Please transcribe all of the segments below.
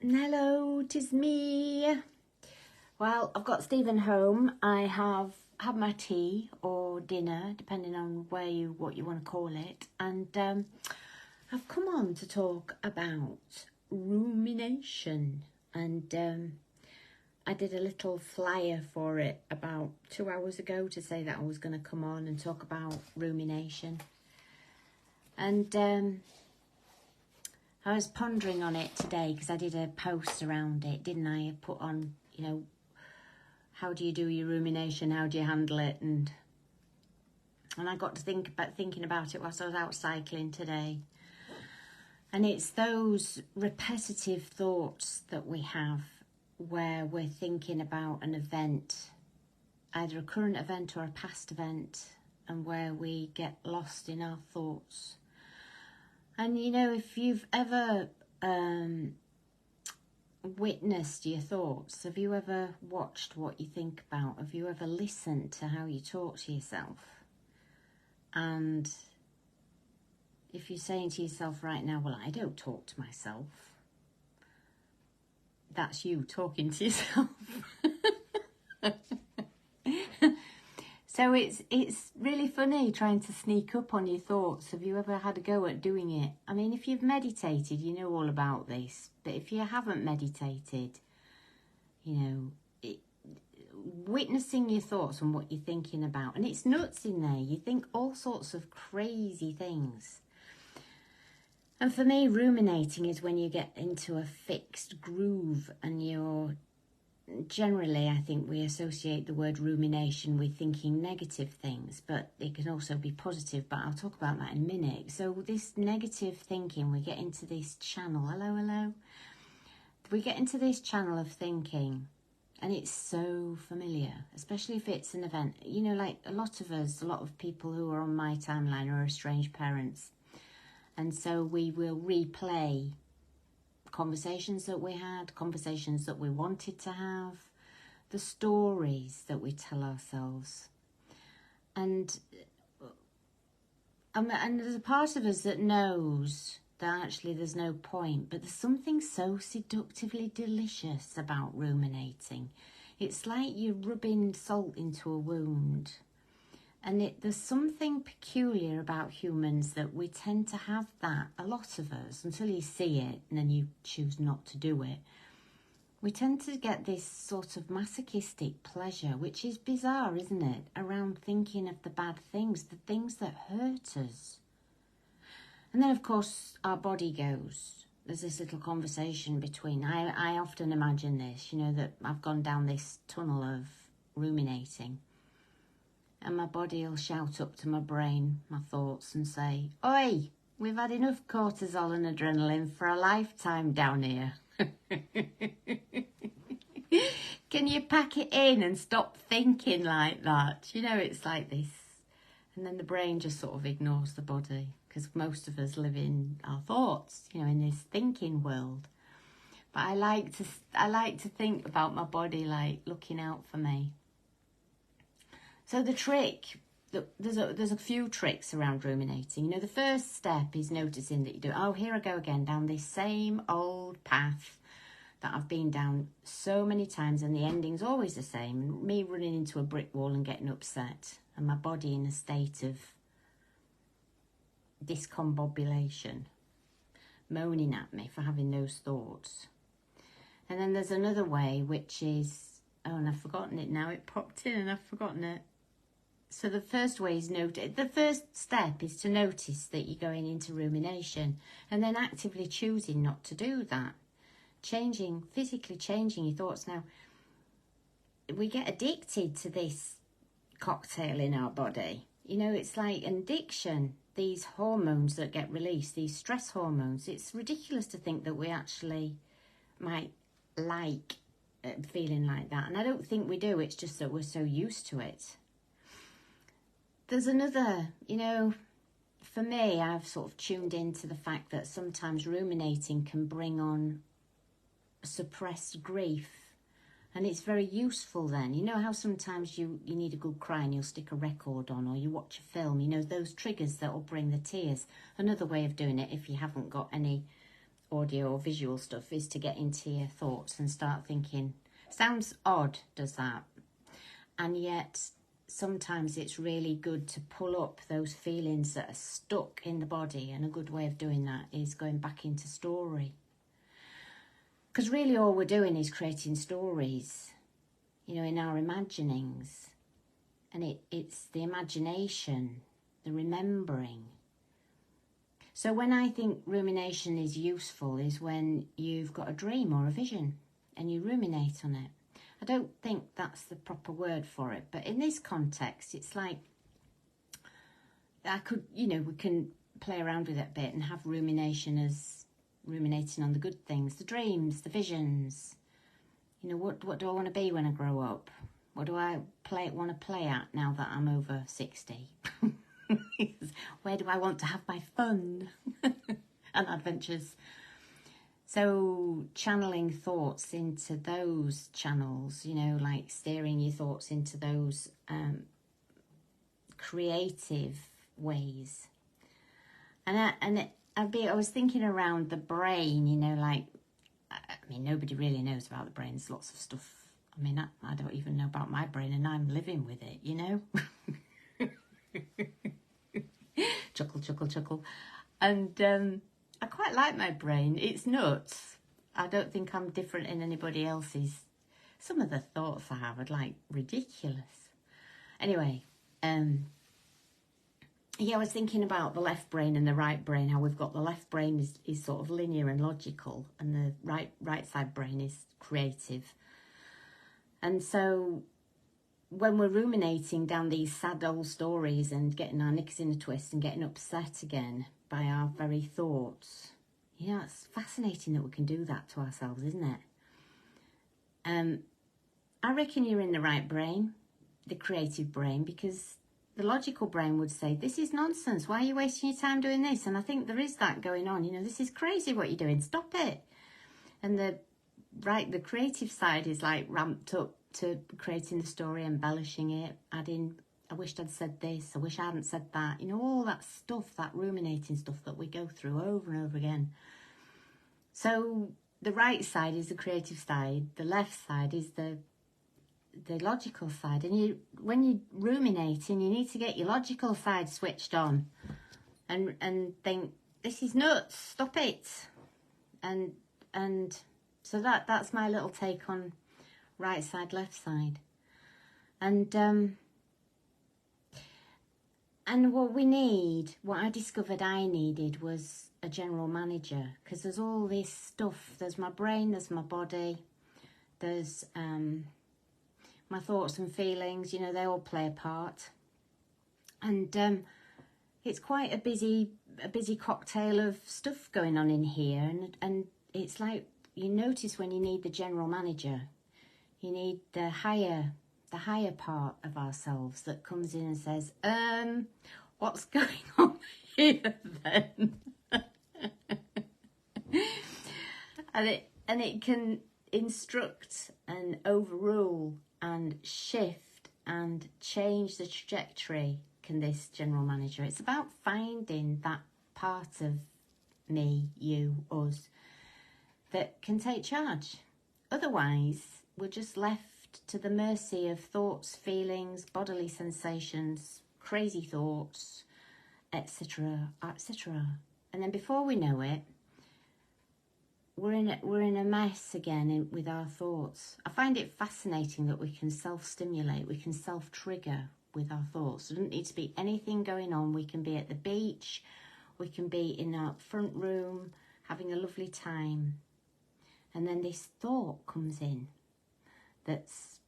Hello, 'tis me. Well, I've got Stephen home. I have had my tea or dinner, depending on what you want to call it, and I've come on to talk about rumination. And I did a little flyer for it about 2 hours ago to say that I was going to come on and talk about rumination. And I was pondering on it today because I did a post around it, didn't I? I put on, how do you do your rumination? How do you handle it? And I got to thinking about it whilst I was out cycling today. And it's those repetitive thoughts that we have where we're thinking about an event, either a current event or a past event, and where we get lost in our thoughts. And if you've ever witnessed your thoughts, have you ever watched what you think about? Have you ever listened to how you talk to yourself? And if you're saying to yourself right now, well, I don't talk to myself, that's you talking to yourself. So it's really funny trying to sneak up on your thoughts. Have you ever had a go at doing it? I mean, if you've meditated, you know all about this. But if you haven't meditated, witnessing your thoughts and what you're thinking about. And it's nuts in there. You think all sorts of crazy things. And for me, ruminating is when you get into a fixed groove and you're... Generally, I think we associate the word rumination with thinking negative things, but it can also be positive, but I'll talk about that in a minute. So this negative thinking, we get into this channel, hello, we get into this channel of thinking, and it's so familiar, especially if it's an event. Like a lot of people who are on my timeline are estranged parents, and so we will replay conversations that we had, conversations that we wanted to have, the stories that we tell ourselves. And there's a part of us that knows that actually there's no point, but there's something so seductively delicious about ruminating. It's like you're rubbing salt into a wound. And there's something peculiar about humans that we tend to have that, a lot of us, until you see it and then you choose not to do it. We tend to get this sort of masochistic pleasure, which is bizarre, isn't it? Around thinking of the bad things, the things that hurt us. And then, of course, our body goes. There's this little conversation between... I often imagine this, that I've gone down this tunnel of ruminating. And my body will shout up to my brain, my thoughts, and say, "Oi, we've had enough cortisol and adrenaline for a lifetime down here. Can you pack it in and stop thinking like that?" It's like this. And then the brain just sort of ignores the body, because most of us live in our thoughts, in this thinking world. But I like to think about my body like looking out for me. So the trick, there's a few tricks around ruminating. The first step is noticing that you do, oh, here I go again, down this same old path that I've been down so many times, and the ending's always the same. Me running into a brick wall and getting upset, and my body in a state of discombobulation, moaning at me for having those thoughts. And then there's another way, which is, oh, and I've forgotten it now. It popped in and I've forgotten it. So the first way is the first step is to notice that you're going into rumination, and then actively choosing not to do that. Physically changing your thoughts. Now, we get addicted to this cocktail in our body. It's like an addiction. These hormones that get released, these stress hormones, it's ridiculous to think that we actually might like feeling like that. And I don't think we do. It's just that we're so used to it. There's another, for me, I've sort of tuned into the fact that sometimes ruminating can bring on suppressed grief. And it's very useful then. How sometimes you need a good cry and you'll stick a record on, or you watch a film, those triggers that will bring the tears. Another way of doing it, if you haven't got any audio or visual stuff is to get into your thoughts and start thinking. Sounds odd, does that? And yet sometimes it's really good to pull up those feelings that are stuck in the body, and a good way of doing that is going back into story. Because really all we're doing is creating stories, you know, in our imaginings. And it's the imagination, the remembering. So when I think rumination is useful is when you've got a dream or a vision and you ruminate on it. I don't think that's the proper word for it, but in this context, it's like I could, you know, we can play around with it a bit and have rumination as ruminating on the good things, the dreams, the visions. You know, what do I want to be when I grow up? What do I want to play at now that I'm over 60? Where do I want to have my fun and adventures? So channeling thoughts into those channels, you know, like steering your thoughts into those creative ways. And I was thinking around the brain, you know, like, I mean, nobody really knows about the brain. There's lots of stuff. I mean, I don't even know about my brain, and I'm living with it, you know. Chuckle, chuckle, chuckle. And I quite like my brain. It's nuts. I don't think I'm different in anybody else's. Some of the thoughts I have are like ridiculous. Anyway, yeah, I was thinking about the left brain and the right brain, how we've got the left brain is sort of linear and logical, and the right side brain is creative. And so when we're ruminating down these sad old stories and getting our knickers in a twist and getting upset again by our very thoughts, you know, it's fascinating that we can do that to ourselves, isn't it? I reckon you're in the right brain, the creative brain, because the logical brain would say, this is nonsense. Why are you wasting your time doing this? And I think there is that going on. You know, this is crazy what you're doing. Stop it. And the creative side is like ramped up to creating the story, embellishing it, adding, I wished I'd said this, I wish I hadn't said that. You know, all that stuff, that ruminating stuff that we go through over and over again. So the right side is the creative side. The left side is the logical side. And when you're ruminating, you need to get your logical side switched on and think, this is nuts, stop it. And so that's my little take on right side, left side. And what I discovered I needed was a general manager, because there's all this stuff. There's my brain, there's my body, there's my thoughts and feelings, you know, they all play a part. And it's quite a busy cocktail of stuff going on in here, and it's like you notice when you need the general manager, you need the higher part of ourselves that comes in and says, what's going on here then? and it can instruct and overrule and shift and change the trajectory, can this general manager. It's about finding that part of me, you, us, that can take charge. Otherwise, we're just left to the mercy of thoughts, feelings, bodily sensations, crazy thoughts, etc., etc. And then before we know it, we're in a mess again with our thoughts. I find it fascinating that we can self-stimulate, we can self-trigger with our thoughts. There doesn't need to be anything going on. We can be at the beach, we can be in our front room having a lovely time, and then this thought comes in that's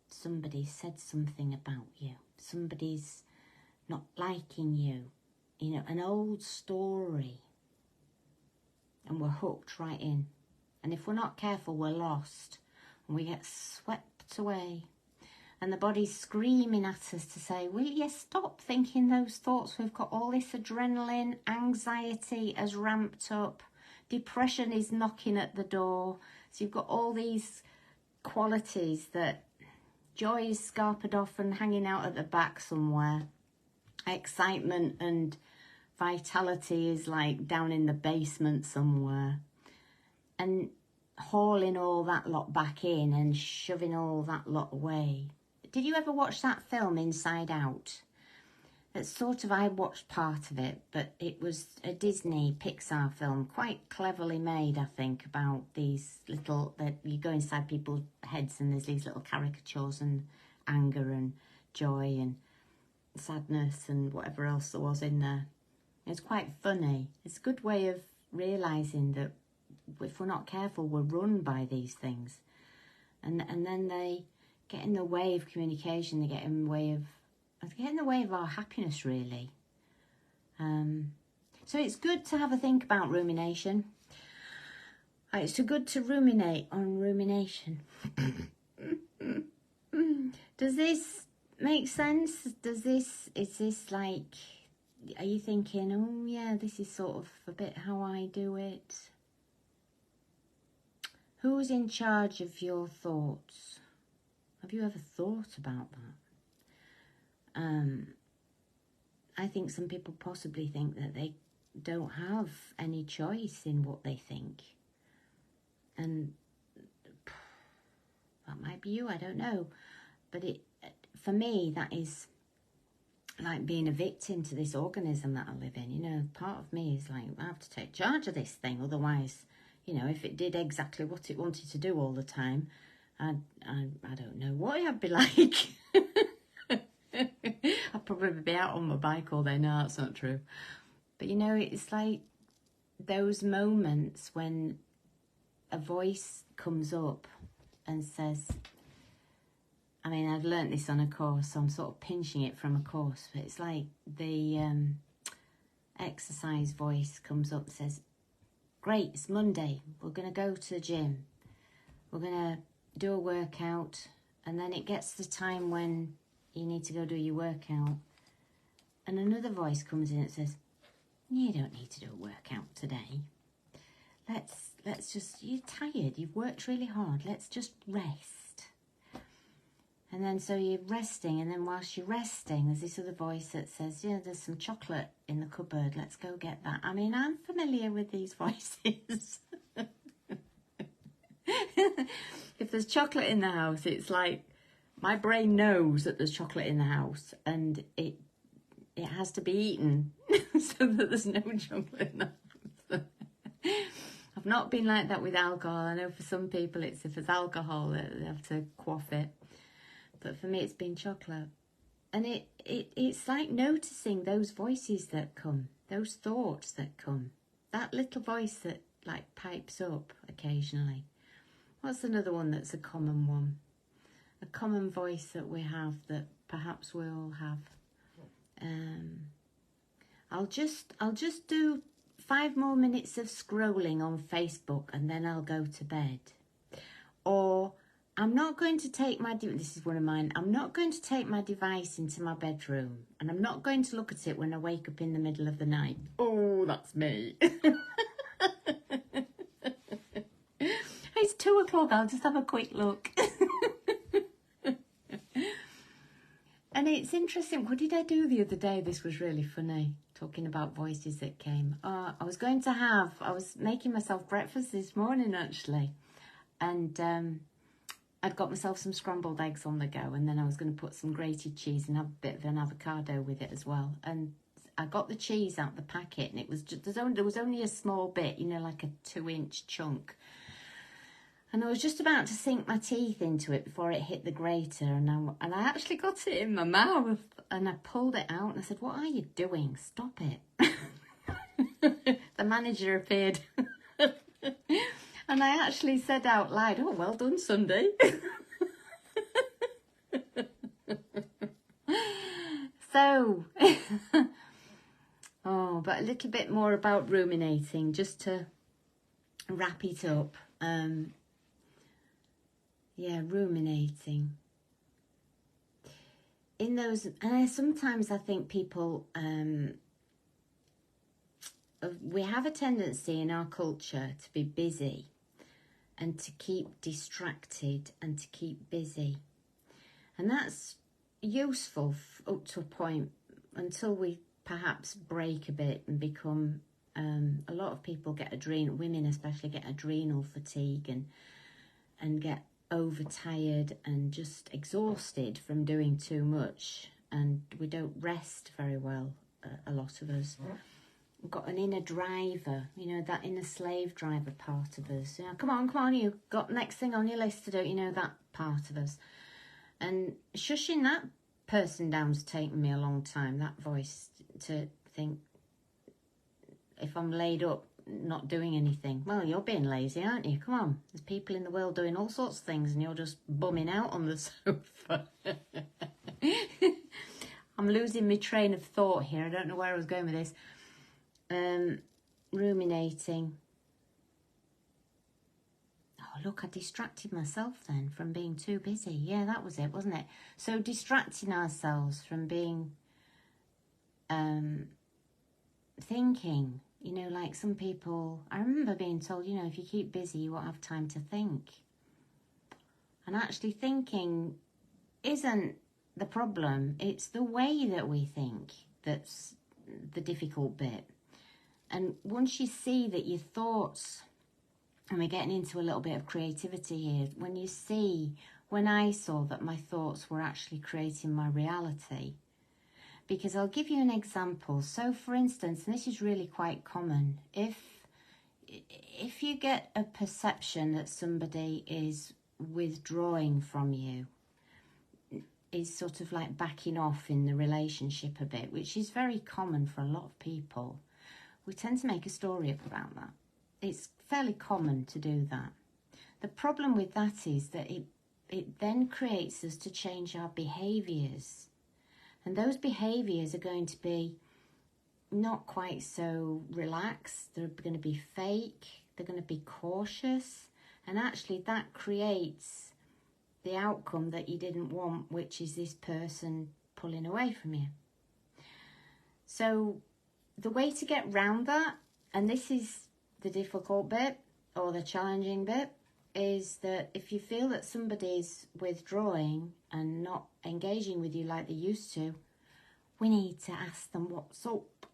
somebody said something about you, somebody's not liking you, you know, an old story. And we're hooked right in. And if we're not careful, we're lost. And we get swept away. And the body's screaming at us to say, will you stop thinking those thoughts? We've got all this adrenaline, anxiety has ramped up, depression is knocking at the door. So you've got all these qualities that joy is scarpered off and hanging out at the back somewhere. Excitement and vitality is like down in the basement somewhere, and hauling all that lot back in and shoving all that lot away. Did you ever watch that film Inside Out? It's sort of, I watched part of it, but it was a Disney Pixar film, quite cleverly made, I think, about these little, that you go inside people's heads and there's these little caricatures and anger and joy and sadness and whatever else there was in there. It's quite funny. It's a good way of realising that if we're not careful, we're run by these things. And then they get in the way of communication, they get in the way of our happiness, really. So it's good to have a think about rumination. It's good to ruminate on rumination. Does this make sense? Is this like, are you thinking, oh yeah, this is sort of a bit how I do it? Who's in charge of your thoughts? Have you ever thought about that? I think some people possibly think that they don't have any choice in what they think. And that might be you, I don't know. But for me, that is like being a victim to this organism that I live in. You know, part of me is like, I have to take charge of this thing. Otherwise, you know, if it did exactly what it wanted to do all the time, I don't know what I'd be like. I'd probably be out on my bike all day. No, that's not true. But you know, it's like those moments when a voice comes up and says, I mean, I've learnt this on a course, so I'm sort of pinching it from a course, but it's like the exercise voice comes up and says, great, it's Monday, we're going to go to the gym, we're going to do a workout, and then it gets to the time when you need to go do your workout, and another voice comes in and says, you don't need to do a workout today. Let's just, you're tired, you've worked really hard, let's just rest. And then so you're resting, and then whilst you're resting, there's this other voice that says, yeah, there's some chocolate in the cupboard, let's go get that. I mean, I'm familiar with these voices. If there's chocolate in the house, it's like my brain knows that there's chocolate in the house, and it has to be eaten so that there's no chocolate in the house. I've not been like that with alcohol. I know for some people it's if there's alcohol they have to quaff it, but for me it's been chocolate. And it's like noticing those voices that come, those thoughts that come, that little voice that like pipes up occasionally. What's another one that's a common one? A common voice that we have that perhaps we all have. I'll just do 5 more minutes of scrolling on Facebook and then I'll go to bed. Or I'm not going to take this is one of mine, I'm not going to take my device into my bedroom and I'm not going to look at it when I wake up in the middle of the night. Oh, that's me. It's 2 o'clock, I'll just have a quick look. And it's interesting, what did I do the other day? This was really funny, talking about voices that came. I was making myself breakfast this morning, actually. And I'd got myself some scrambled eggs on the go. And then I was going to put some grated cheese and have a bit of an avocado with it as well. And I got the cheese out the packet, and it was just, there was only a small bit, you know, like a 2-inch chunk. And I was just about to sink my teeth into it before it hit the grater, and I actually got it in my mouth, and I pulled it out, and I said, what are you doing? Stop it. The manager appeared. And I actually said out loud, oh, well done, Sunday. So, but a little bit more about ruminating, just to wrap it up. Yeah, ruminating. In those, and sometimes I think people, we have a tendency in our culture to be busy and to keep distracted and to keep busy. And that's useful up to a point until we perhaps break a bit and become, a lot of people get women especially get adrenal fatigue and get overtired and just exhausted from doing too much, and we don't rest very well, a lot of us. We've got an inner driver, you know, that inner slave driver part of us. You know, come on, you've got next thing on your list to do, you know, that part of us. And shushing that person down's taken me a long time, that voice, to think, if I'm laid up not doing anything, well, you're being lazy, aren't you? Come on, there's people in the world doing all sorts of things and you're just bumming out on the sofa. I'm losing my train of thought here. I don't know where I was going with this. Ruminating. Oh, look, I distracted myself then from being too busy. Yeah, that was it, wasn't it? So distracting ourselves from being thinking, you know, like some people, I remember being told, you know, if you keep busy, you won't have time to think. And actually thinking isn't the problem. It's the way that we think that's the difficult bit. And once you see that your thoughts, and we're getting into a little bit of creativity here, when I saw that my thoughts were actually creating my reality. Because I'll give you an example. So for instance, and this is really quite common, if you get a perception that somebody is withdrawing from you, is sort of like backing off in the relationship a bit, which is very common for a lot of people, we tend to make a story up about that. It's fairly common to do that. The problem with that is that it then creates us to change our behaviours. And those behaviours are going to be not quite so relaxed. They're going to be fake. They're going to be cautious. And actually that creates the outcome that you didn't want, which is this person pulling away from you. So the way to get round that, and this is the difficult bit or the challenging bit, is that if you feel that somebody's withdrawing and not engaging with you like they used to, we need to ask them what's up.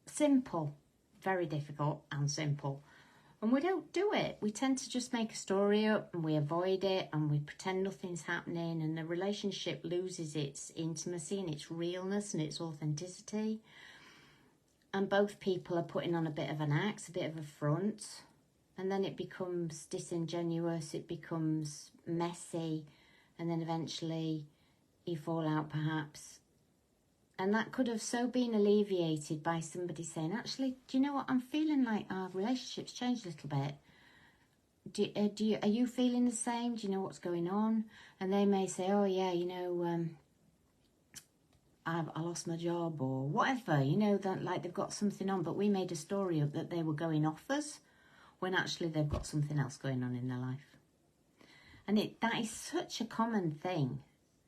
Simple. Very difficult and simple. And we don't do it. We tend to just make a story up and we avoid it and we pretend nothing's happening, and the relationship loses its intimacy and its realness and its authenticity. And both people are putting on a bit of an act, a bit of a front. And then it becomes disingenuous, it becomes messy, and then eventually you fall out perhaps. And that could have so been alleviated by somebody saying, actually, do you know what, I'm feeling like our relationship's changed a little bit. Are you feeling the same? Do you know what's going on? And they may say, oh yeah, you know, I lost my job or whatever, you know, that like they've got something on, but we made a story up that they were going off us, when actually they've got something else going on in their life. And that is such a common thing.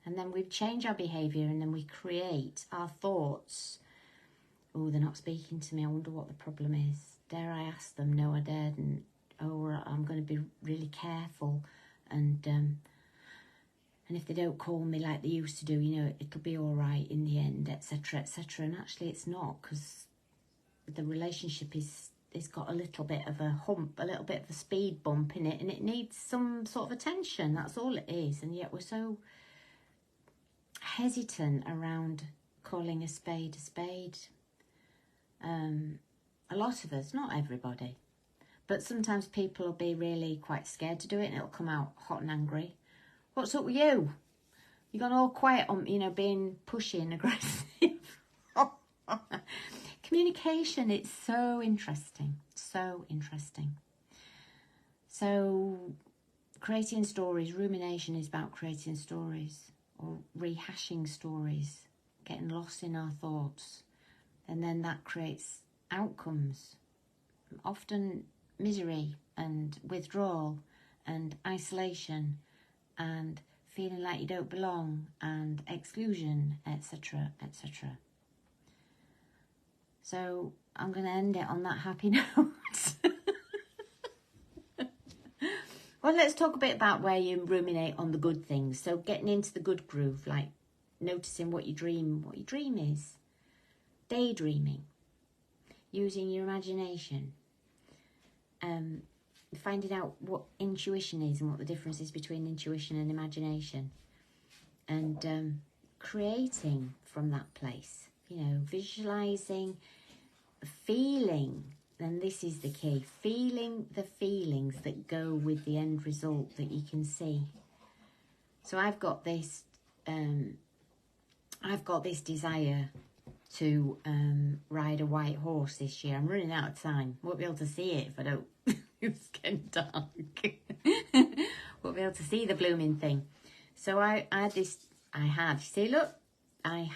And then we change our behaviour and then we create our thoughts. Oh, they're not speaking to me. I wonder what the problem is. Dare I ask them? No, I daren't. Oh, I'm going to be really careful. And if they don't call me like they used to do, you know, it'll be all right in the end, etc., etc. And actually it's not, because the relationship it's got a little bit of a hump, a little bit of a speed bump in it, and it needs some sort of attention. That's all it is. And yet we're so hesitant around calling a spade a spade. A lot of us, not everybody, but sometimes people will be really quite scared to do it and it'll come out hot and angry. What's up with you? You gone all quiet on, you know, being pushy and aggressive. Communication, it's so interesting, so interesting. So creating stories, rumination is about creating stories or rehashing stories, getting lost in our thoughts. And then that creates outcomes, often misery and withdrawal and isolation and feeling like you don't belong and exclusion, etc., etc. So I'm going to end it on that happy note. Well, let's talk a bit about where you ruminate on the good things. So getting into the good groove, like noticing what your dream is. daydreaming, using your imagination, finding out what intuition is and what the difference is between intuition and imagination, and creating from that place, you know, visualizing, feeling, and this is the key, feeling the feelings that go with the end result that you can see. So I've got this desire to ride a white horse this year. I'm running out of time. Won't be able to see it if I don't. It's getting dark. Won't be able to see the blooming thing. So I had. See, look, I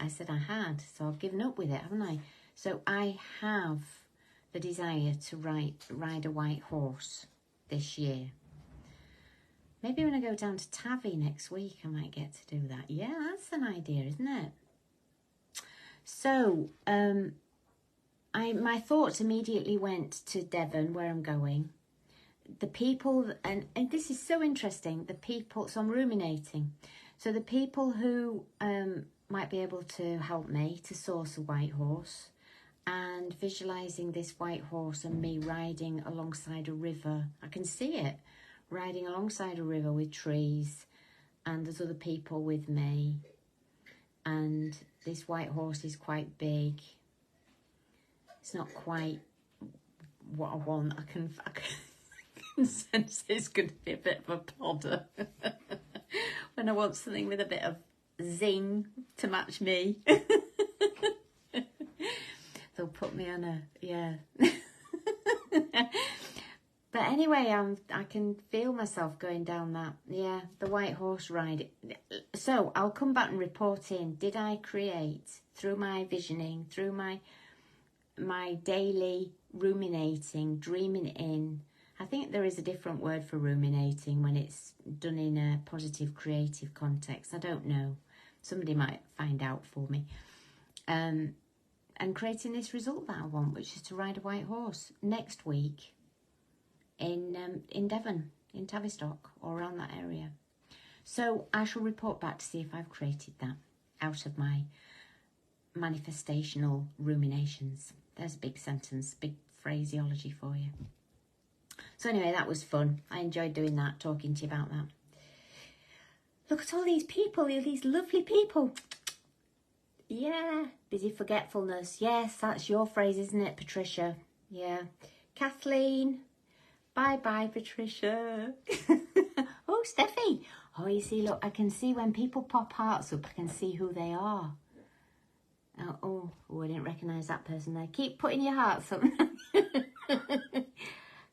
said I had. So I've given up with it, haven't I? So I have the desire to ride a white horse this year. Maybe when I go down to Tavi next week, I might get to do that. Yeah, that's an idea, isn't it? So, my thoughts immediately went to Devon, where I'm going. The people, and this is so interesting, the people, so I'm ruminating. So the people who might be able to help me to source a white horse, and visualising this white horse and me riding alongside a river. I can see it, riding alongside a river with trees, and there's other people with me. And this white horse is quite big. It's not quite what I want. I can sense it's going to be a bit of a plodder. When I want something with a bit of zing to match me. They'll put me on a, yeah. But anyway, I can feel myself going down that, yeah, the white horse ride. So I'll come back and report in. Did I create, through my visioning, through my daily ruminating, dreaming in? I think there is a different word for ruminating when it's done in a positive, creative context. I don't know. Somebody might find out for me. And creating this result that I want, which is to ride a white horse next week in Devon, in Tavistock, or around that area. So I shall report back to see if I've created that out of my manifestational ruminations. There's a big sentence, big phraseology for you. So anyway, that was fun. I enjoyed doing that, talking to you about that. Look at all these people, these lovely people. Yeah, busy forgetfulness. Yes, that's your phrase, isn't it, Patricia? Yeah. Kathleen. Bye-bye, Patricia. Oh, Steffi. Oh, you see, look, I can see when people pop hearts up, I can see who they are. Oh, I didn't recognise that person there. Keep putting your hearts up.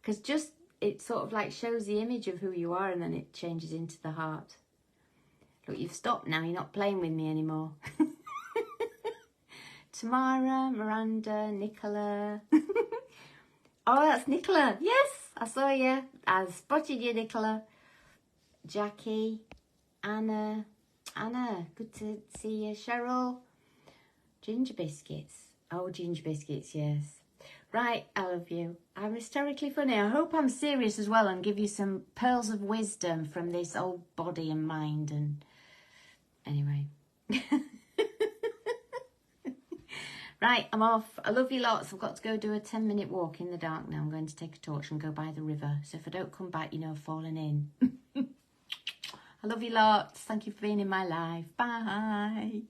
Because just, it sort of like shows the image of who you are, and then it changes into the heart. Look, you've stopped now. You're not playing with me anymore. Tamara, Miranda, Nicola. Oh, that's Nicola. Yes, I saw you. I spotted you, Nicola. Jackie, Anna, good to see you. Cheryl, Ginger Biscuits. Oh, Ginger Biscuits, yes. Right, I love you. I'm hysterically funny. I hope I'm serious as well and give you some pearls of wisdom from this old body and mind. And anyway. Right, I'm off. I love you lots. I've got to go do a 10-minute walk in the dark now. I'm going to take a torch and go by the river. So if I don't come back, you know I've fallen in. I love you lots. Thank you for being in my life. Bye.